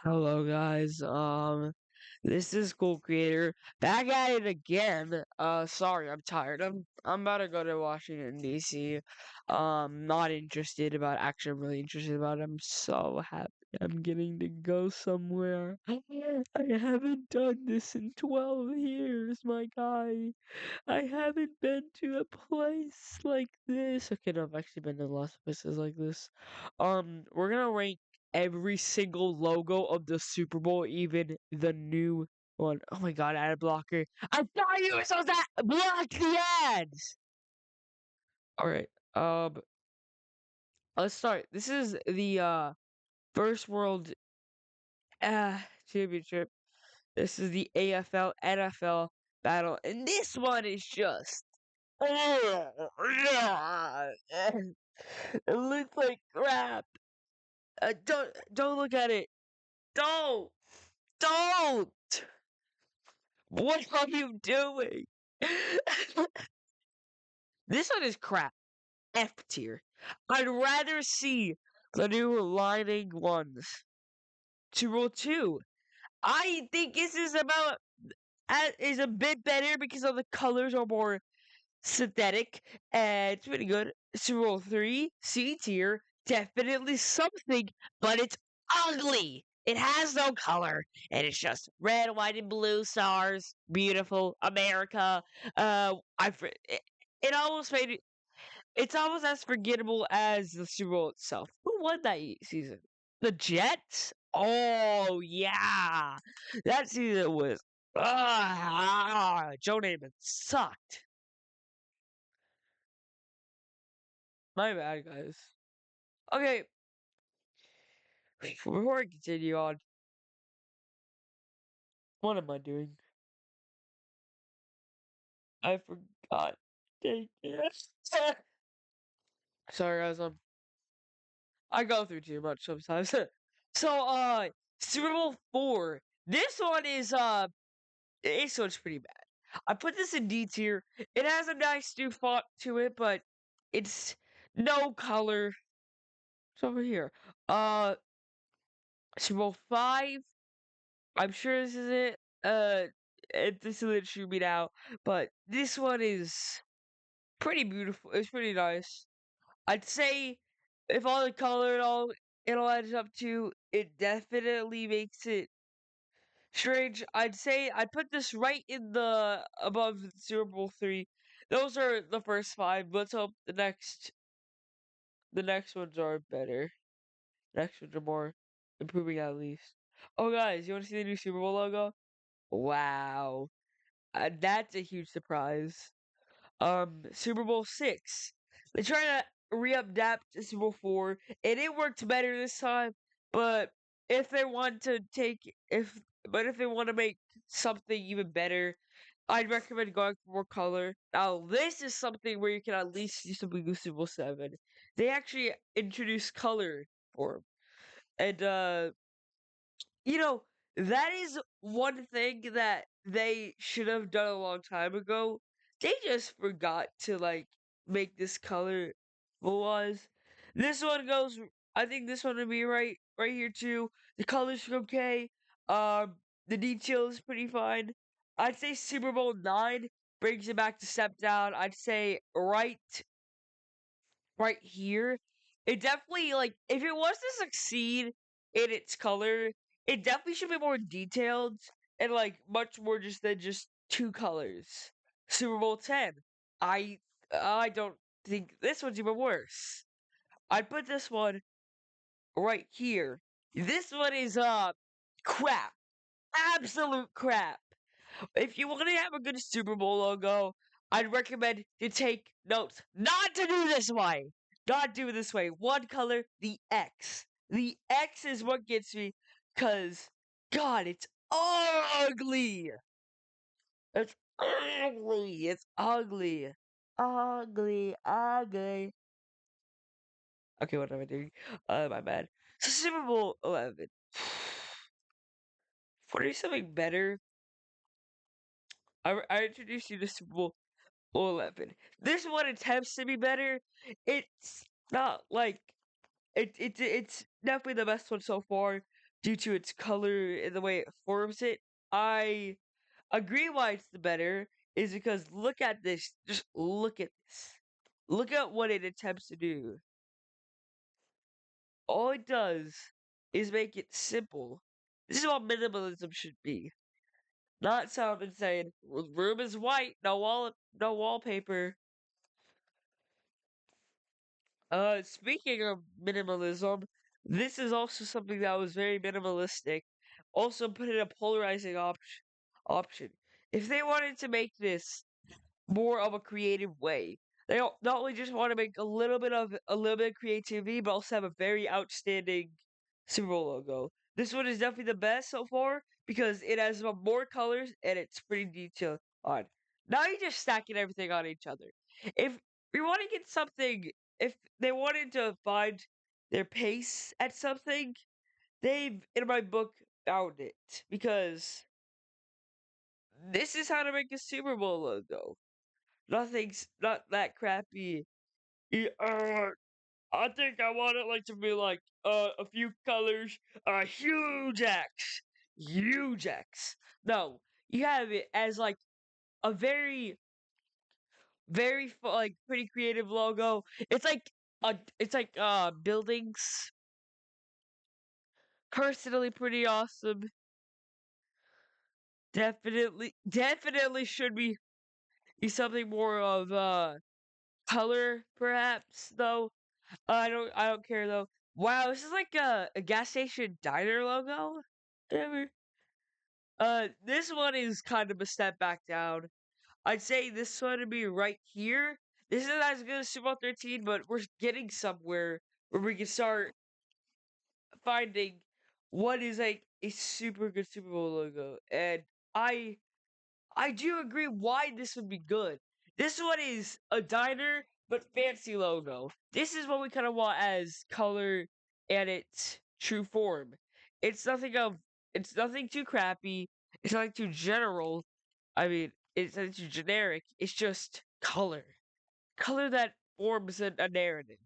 Hello guys, this is Cool Creator back at it again. Sorry, I'm tired. I'm about to go to Washington DC. Not interested about actually I'm really interested about it. I'm so happy I'm getting to go somewhere. I haven't done this in 12 years, my guy. I haven't been to a place like this. Okay, no, I've actually been to lots of places like this. We're gonna rank every single logo of the Super Bowl, even the new one. Oh my god, ad blocker. I thought you were supposed to block the ads! Alright, let's start. This is the first world championship. This is the AFL NFL battle, and this one is just it looks like crap. Don't look at it. Don't don't. What are you doing? This one is crap. F tier. I'd rather see the new lining ones. To Rule 2. I think this is about is a bit better because all the colors are more synthetic and it's pretty good. Super Bowl 3, C tier, definitely something, but it's ugly. It has no color, and it's just red, white, and blue stars. Beautiful America. It almost made it. It's almost as forgettable as the Super Bowl itself. Who won that season? The Jets. Oh yeah, that season was. Joe Namath sucked. My bad, guys. Okay, before I continue on, what am I doing? I forgot. Dang it. Sorry, guys. I go through too much sometimes. So, Super Bowl 4. This one's pretty bad. I put this in D tier. It has a nice new font to it, but it's no color. It's over here. Uh, Super Bowl 5. I'm sure this is it. This is it should be now, but this one is pretty beautiful. It's pretty nice. I'd say if all the color it all adds up to, it definitely makes it strange. I'd say I'd put this right in the above Super Bowl 3. Those are the first five. Let's hope the next ones are better. Next ones are more improving at least. Oh guys, you want to see the new Super Bowl logo? Wow. That's a huge surprise. Super Bowl 6. They try to readapt to Super Bowl 4, and it worked better this time. But if they want to if they want to make something even better, I'd recommend going for more color. Now, this is something where you can at least see something with Super Bowl 7. They actually introduced color for 'em. And you know, that is one thing that they should have done a long time ago. They just forgot to like make this color was. This one goes I think this one would be right here too. The colors are okay. The detail is pretty fine. I'd say Super Bowl 9 brings it back to step down. I'd say right here. It definitely like if it was to succeed in its color, it definitely should be more detailed and like much more just than just two colors. Super Bowl 10. I I don't think this one's even worse. I'd put this one right here. This one is crap. Absolute crap. If you want to have a good Super Bowl logo, I'd recommend you take notes not to do this way. Not do it this way. One color, the X. The X is what gets me, cause God, it's ugly. It's ugly. It's ugly. Ugly. Ugly. Okay, what am I doing? My bad. So Super Bowl 11. For something better, I introduced you to Super Bowl 11. This one attempts to be better. It's not like it's definitely the best one so far, due to its color and the way it forms it. I agree why it's the better is because look at this. Just look at this. Look at what it attempts to do. All it does is make it simple. This is what minimalism should be. Not someone saying room is white, no wallpaper. Speaking of minimalism, this is also something that was very minimalistic. Also put in a polarizing option. If they wanted to make this more of a creative way. They not only just want to make a little bit of creativity, but also have a very outstanding Super Bowl logo. This one is definitely the best so far because it has more colors and it's pretty detailed on. Now you're just stacking everything on each other. If you want to get something, if they wanted to find their pace at something, they've in my book found it because this is how to make a Super Bowl logo. Nothing's not that crappy. I think I want it like to be like a few colors, a huge X. No, you have it as like a like pretty creative logo. It's like buildings. Personally, pretty awesome. Definitely should be something more of color perhaps though. I don't care though. Wow, this is like a gas station diner logo. Whatever. This one is kind of a step back down. I'd say this one would be right here. This isn't as good as Super Bowl 13, but we're getting somewhere where we can start finding what is like a super good Super Bowl logo. And I I do agree why this would be good. This one is a diner but fancy logo. This is what we kind of want as color and its true form. It's nothing of it's nothing too crappy. It's nothing too general. I mean, it's nothing too generic. It's just color. Color that forms a narrative.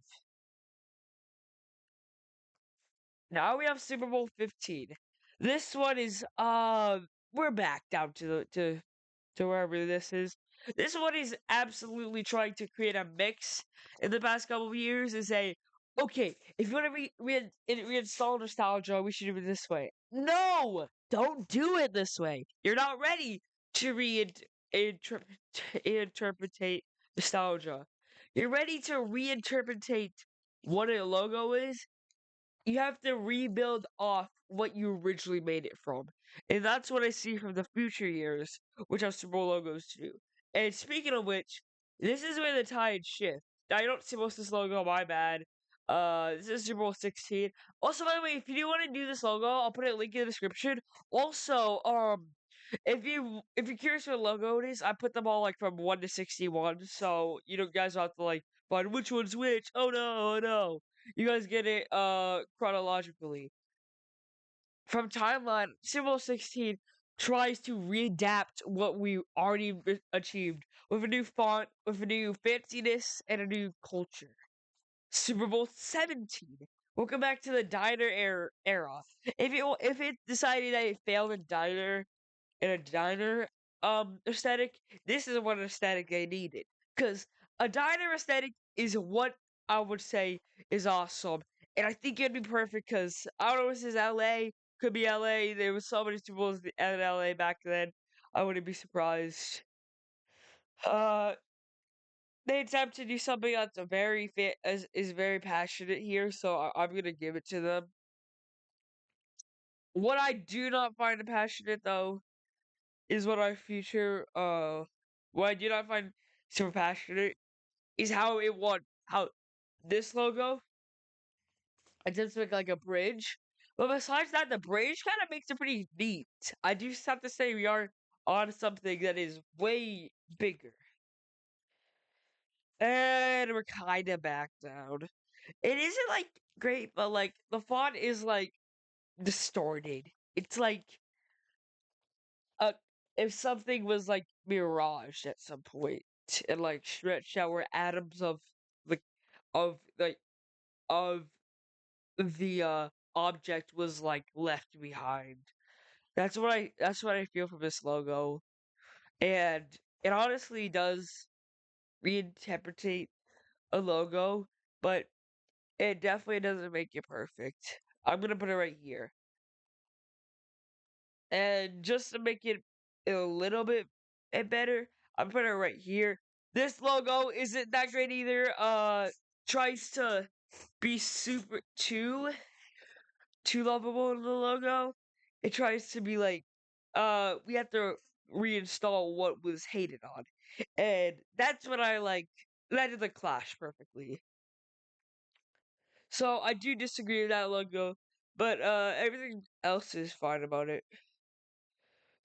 Now we have Super Bowl 15. This one is we're back down to to wherever this is. This one is absolutely trying to create a mix in the past couple of years and say, okay, if you want to reinstall nostalgia, we should do it this way. No, don't do it this way. You're not ready to reinterpretate nostalgia. You're ready to reinterpretate what a logo is. You have to rebuild off what you originally made it from. And that's what I see from the future years, which have Super Bowl logos too. And speaking of which, this is where the tide shift. I don't see most of this logo, my bad. This is Super Bowl 16. Also, by the way, if you do want to do this logo, I'll put a link in the description. Also, if you're curious what logo it is, I put them all like from 1 to 61, so you know guys don't have to like find which one's which. Oh no. You guys get it chronologically. From timeline, Symbol 16 tries to readapt what we already achieved with a new font, with a new fanciness, and a new culture. Super Bowl 17. Welcome back to the diner era. If it decided that it failed in a diner aesthetic, this is what aesthetic they needed. Because a diner aesthetic is what I would say is awesome. And I think it'd be perfect because I don't know if this is LA, could be LA. There was so many Super Bowls in LA back then. I wouldn't be surprised. Uh they attempt to do something that's a is very passionate here, so I'm gonna give it to them. What I do not find passionate though is what I do not find super passionate is how this logo attempts to make like a bridge. But besides that, the bridge kind of makes it pretty neat. I do just have to say we are on something that is way bigger. And we're kinda back down. It isn't like great, but like the font is like distorted. It's like uh if something was like miraged at some point and like stretched out where atoms of the of like of the object was like left behind. That's what I feel from this logo. And it honestly does reinterpret a logo, but it definitely doesn't make it perfect. I'm gonna put it right here. And just to make it a little bit better, I'm putting it right here. This logo isn't that great either. Tries to be super too lovable in the logo. It tries to be like, we have to reinstall what was hated on, and that's what I like. That did the clash perfectly. So I do disagree with that logo, but everything else is fine about it.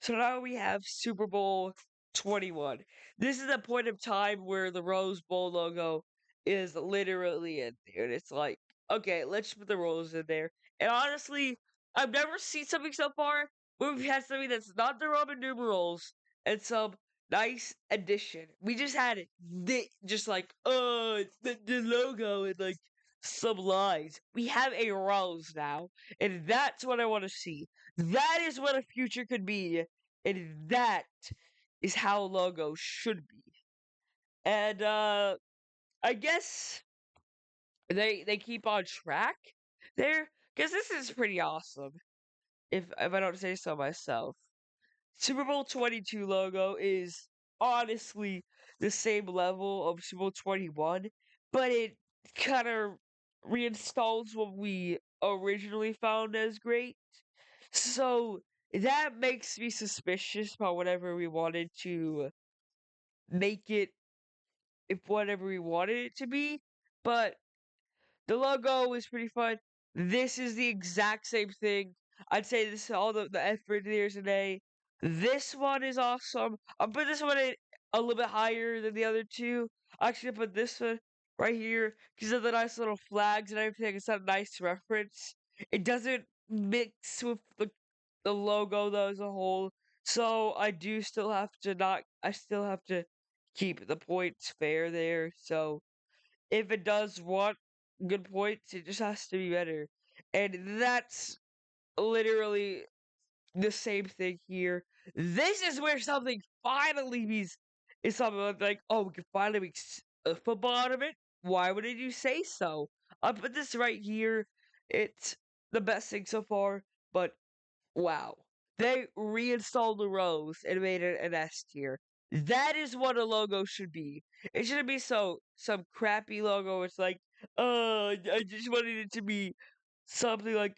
So now we have Super Bowl 21. This is a point of time where the Rose Bowl logo is literally in there. And it's like, okay, let's put the Rose in there. And honestly, I've never seen something so far where we've had something that's not the Roman numerals and some nice addition. We just had just like, the logo and like some lines. We have a Rose now, and that's what I want to see. That is what a future could be, and that is how logos should be. And I guess they keep on track there because this is pretty awesome. If I don't say so myself, Super Bowl 22 logo is honestly the same level of Super Bowl 21, but it kind of reinstalls what we originally found as great. So that makes me suspicious about whatever we wanted to make it, if whatever we wanted it to be. But the logo is pretty fun. This is the exact same thing. I'd say this all the effort there's an A. This one is awesome. I'll put this one in a little bit higher than the other two. Actually, I put this one right here because of the nice little flags and everything. It's a nice reference. It doesn't mix with the logo though as a whole. So I do still have to not. I still have to keep the points fair there. So if it does want good points, it just has to be better. And that's literally the same thing here. This is where something finally is something like, oh, we can finally make a football out of it. Why wouldn't you say so? I put this right here. It's the best thing so far, but wow. They reinstalled the rose and made it an S tier. That is what a logo should be. It shouldn't be some crappy logo. It's like, I just wanted it to be something like,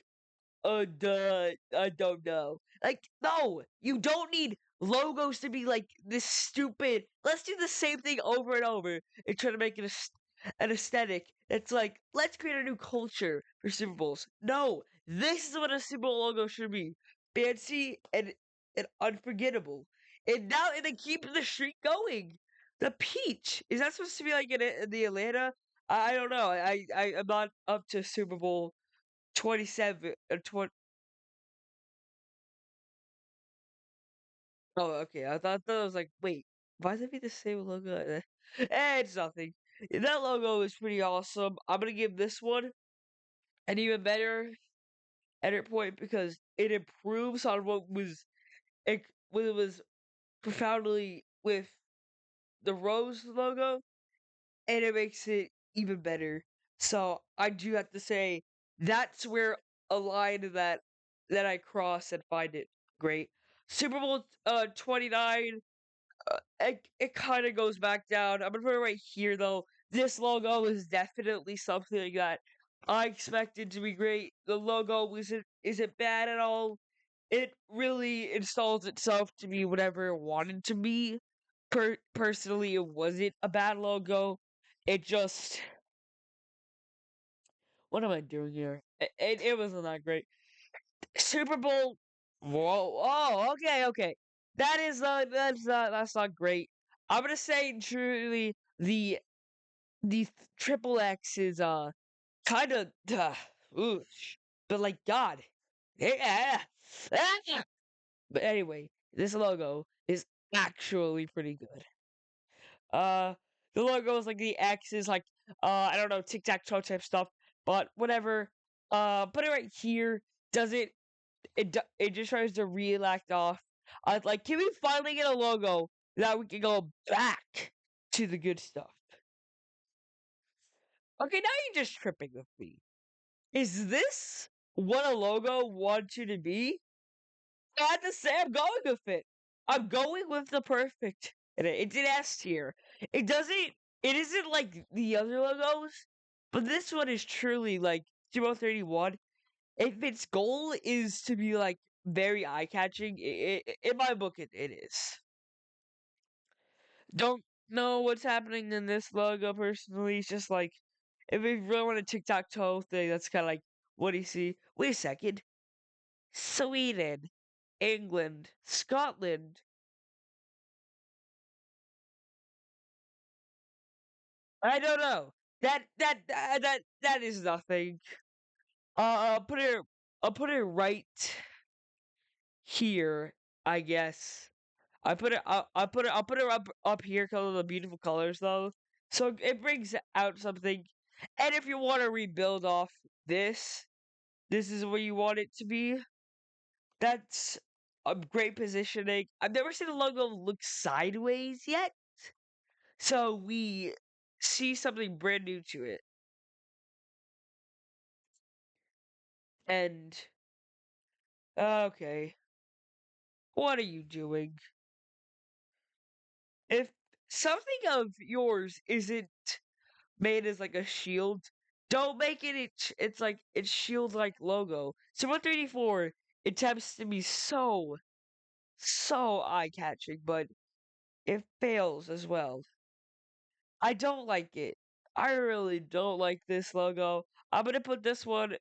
duh, I don't know. Like, no, you don't need logos to be like this stupid. Let's do the same thing over and over and try to make it an aesthetic. It's like, let's create a new culture for Super Bowls. No, this is what a Super Bowl logo should be: fancy and unforgettable. And they keep the streak going. The peach, is that supposed to be like in the Atlanta? I don't know. I'm not up to Super Bowl 27 or 20. Oh, okay. I thought it was like, wait, why does it be the same logo? It's nothing. That logo is pretty awesome. I'm gonna give this one an even better edit point because it improves on what it was profoundly with the rose logo, and it makes it even better. So I do have to say that's where a line that I cross and find it great. Super Bowl 29. It kind of goes back down. I'm gonna put it right here though. This logo is definitely something that I expected to be great. The logo isn't bad at all. It really installs itself to be whatever it wanted to be. Personally, it wasn't a bad logo. It just, what am I doing here? It wasn't that great. Super Bowl. Whoa! Oh, okay, okay. That's not great. I'm gonna say truly the triple X is kind of ooh, but like God, yeah. Ah! But anyway, this logo is actually pretty good. Uh, the logo is like the X is like I don't know, tic tac toe type stuff, but whatever. Put it right here. Does it? It just tries to reenact off. I was like, can we finally get a logo that we can go back to the good stuff? Okay, now you're just tripping with me. Is this what a logo wants you to be? I have to say I'm going with it. I'm going with the perfect. And it's an S tier. It doesn't. It isn't like the other logos, but this one is truly like 2031. If its goal is to be like very eye catching, in my book it is. Don't know what's happening in this logo personally. It's just like if we really want a tic tac toe thing, that's kind of like what do you see? Wait a second. Sweden, England, Scotland. I don't know. That is nothing. I'll put it. I'll put it right here. I guess. I put it. I put it. I'll put it up here because of the beautiful colors, though. So it brings out something. And if you want to rebuild off this, this is where you want it to be. That's a great positioning. I've never seen a logo look sideways yet, so we see something brand new to it. And okay, what are you doing? If something of yours isn't made as like a shield, don't make it. It's like it's shield like logo. So 134 attempts to be so eye catching, but it fails as well. I don't like it. I really don't like this logo. I'm gonna put this one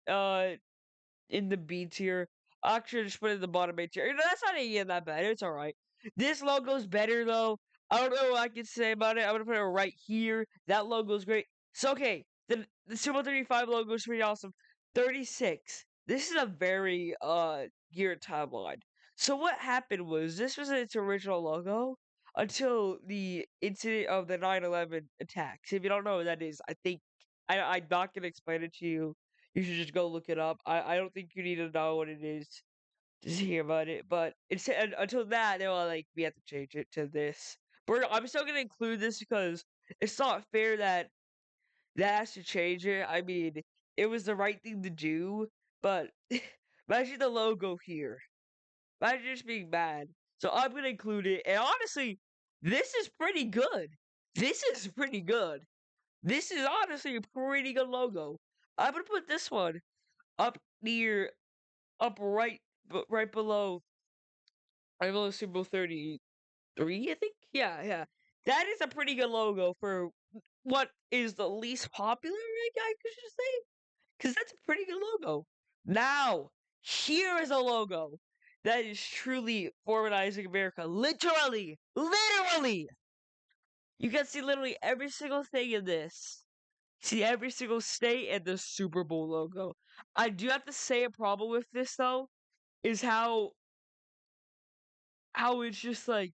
in the B tier. Actually, just put it in the bottom A tier. You know, that's not even that bad. It's alright. This logo's better though. I don't know what I can say about it. I'm gonna put it right here. That logo's great. So okay, the Super 35 logo is pretty awesome. 36. This is a very geared timeline. So what happened was this was its original logo until the incident of the 9/11 attacks. If you don't know what that is, I think I'm not gonna explain it to you. You should just go look it up. I don't think you need to know what it is to hear about it. But it's until that they were like we have to change it to this. But I'm still gonna include this because it's not fair that that has to change it. I mean, it was the right thing to do, but imagine the logo here. Imagine just being bad. So I'm gonna include it. And honestly, this is pretty good. This is pretty good. This is honestly a pretty good logo. I'm gonna put this one up near, up right, right below, right below Super Bowl 33. I think. Yeah, yeah. That is a pretty good logo for what is the least popular. I could just say, because that's a pretty good logo. Now, here is a logo that is truly formatizing America. Literally, literally. You can see literally every single thing in this. See every single state and the Super Bowl logo. I do have to say a problem with this though is how it's just like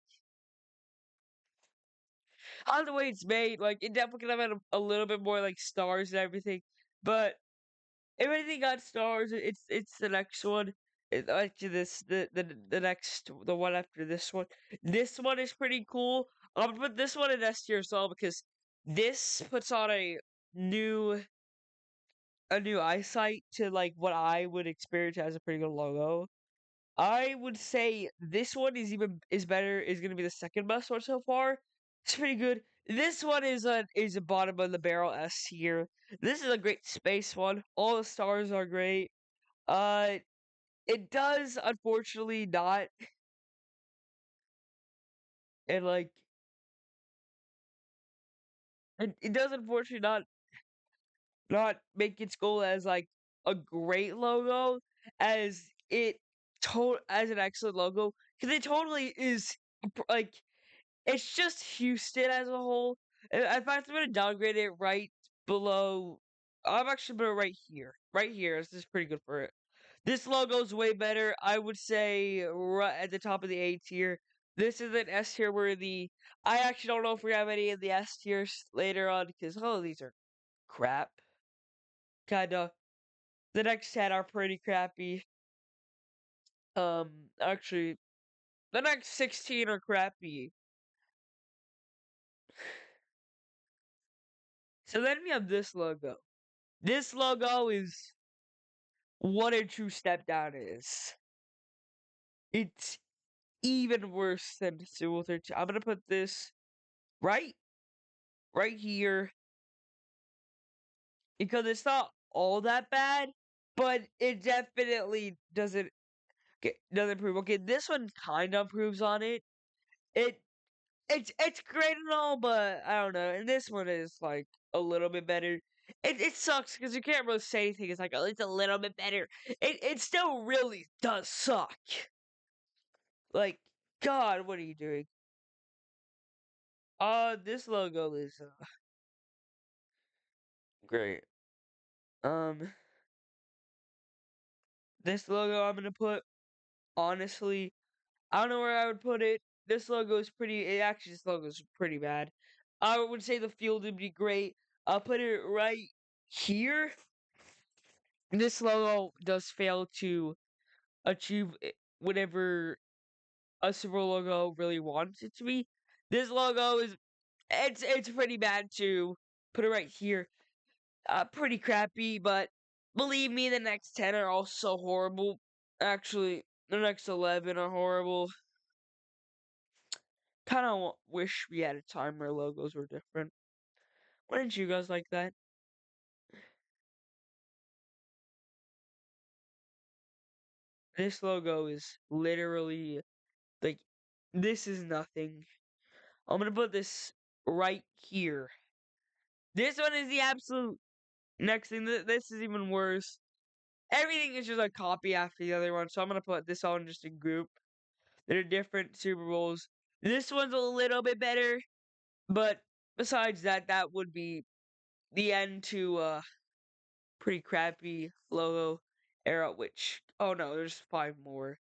how the way it's made. Like it definitely could have had a little bit more like stars and everything, but if anything got stars, it's the next one. Actually, the next the one after this one. This one is pretty cool. I'm gonna put this one in S tier as well because this puts on new a new eyesight to like what I would experience as a pretty good logo. I would say this one is better. Is gonna be the second best one so far. It's pretty good. This one is a bottom of the barrel S tier. This is a great space one. All the stars are great. Uh, it does unfortunately not and like it does unfortunately not make its goal as like a great logo as it as an excellent logo because it totally is like it's just Houston as a whole. In fact, I'm gonna downgrade it right below. I'm actually gonna right here. Right here. This is pretty good for it. This logo's way better. I would say right at the top of the A tier. This is an S tier worthy. I actually don't know if we have any of the S tiers later on because these are crap. Kinda. The next 10 are pretty crappy. Actually, the next 16 are crappy. So then we have this logo. This logo is what a true step down is. It's even worse than Super Bowl 13. I'm gonna put this right, right here because it's not all that bad, but it definitely doesn't improve. Okay, this one kind of improves on it. It it's great and all, but I don't know. And this one is like a little bit better. It sucks because you can't really say anything. It's like, oh, it's a little bit better. It still really does suck. Like, God, what are you doing? This logo is great. Um, this logo I'm gonna put, honestly, I don't know where I would put it. This logo is this logo is pretty bad. I would say the field would be great. I'll put it right here. This logo does fail to achieve whatever a Super Bowl logo really wants it to be. This logo is it's pretty bad too. Put it right here. Pretty crappy, but believe me, the next 10 are also horrible. Actually, the next 11 are horrible. Kind of wish we had a time where logos were different. Wouldn't you guys like that? This logo is literally like this is nothing. I'm gonna put this right here. This one is the absolute next thing. This is even worse. Everything is just a copy after the other one, so I'm gonna put this all in just a group. They're different Super Bowls. This one's a little bit better, but besides that, that would be the end to pretty crappy logo era. Which no, there's 5 more.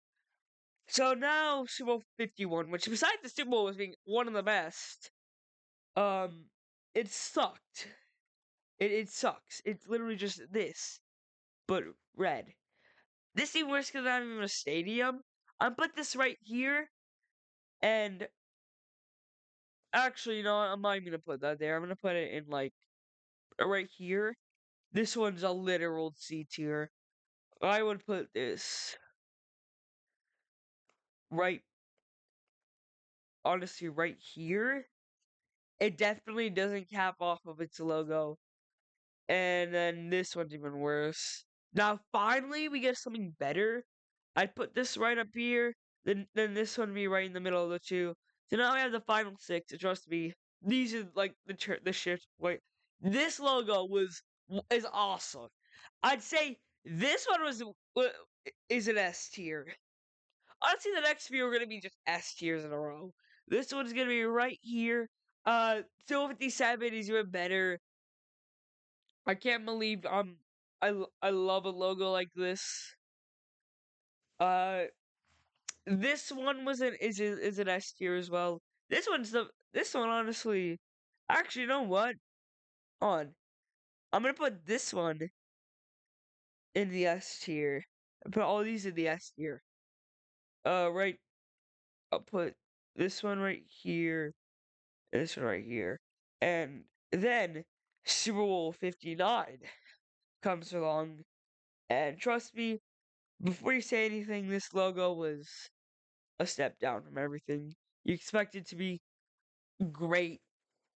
So now Super Bowl 51, which besides the Super Bowl as being one of the best, um, it sucked. It sucks. It's literally just this, but red. This even worse because I'm not even a stadium. I'm put this right here, and actually, you know what? I'm not even gonna put that there. I'm gonna put it in like right here. This one's a literal C tier. I would put this right, honestly, right here. It definitely doesn't cap off of its logo. And then this one's even worse. Now, finally, we get something better. I'd put this right up here. Then this one be right in the middle of the two. So now I have the final 6. And trust me, these are like the shift point. This logo is awesome. I'd say this one is an S tier. Honestly, the next few are gonna be just S tiers in a row. This one's gonna be right here. 257 is even better. I can't believe I love a logo like this. Uh, this one is an S tier as well. This one honestly, actually, you know what? On, I'm gonna put this one in the S tier. I put all these in the S tier. Right. I'll put this one right here, and this one right here, and then Super Bowl 59 comes along, and trust me, before you say anything, this logo was a step down from everything. You expect it to be great.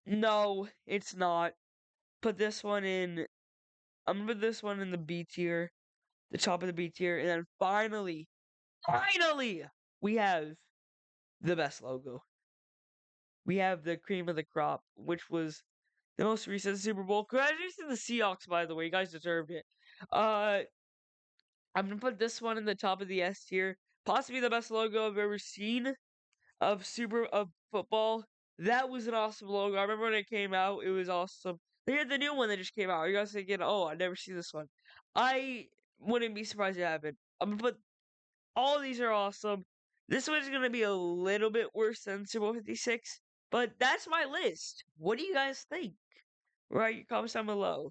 No, it's not. Put this one in. I'm gonna put this one in the B tier, the top of the B tier, and then finally, we have the best logo. We have the cream of the crop, which was the most recent Super Bowl. Congratulations to the Seahawks, by the way. You guys deserved it. Uh, I'm gonna put this one in the top of the S tier. Possibly the best logo I've ever seen of football. That was an awesome logo. I remember when it came out, it was awesome. They had the new one that just came out. You guys thinking, oh, I never seen this one. I wouldn't be surprised if it happened. I'm gonna put all of these are awesome. This one's gonna be a little bit worse than Super Bowl 56, but that's my list. What do you guys think? Write your comments down below.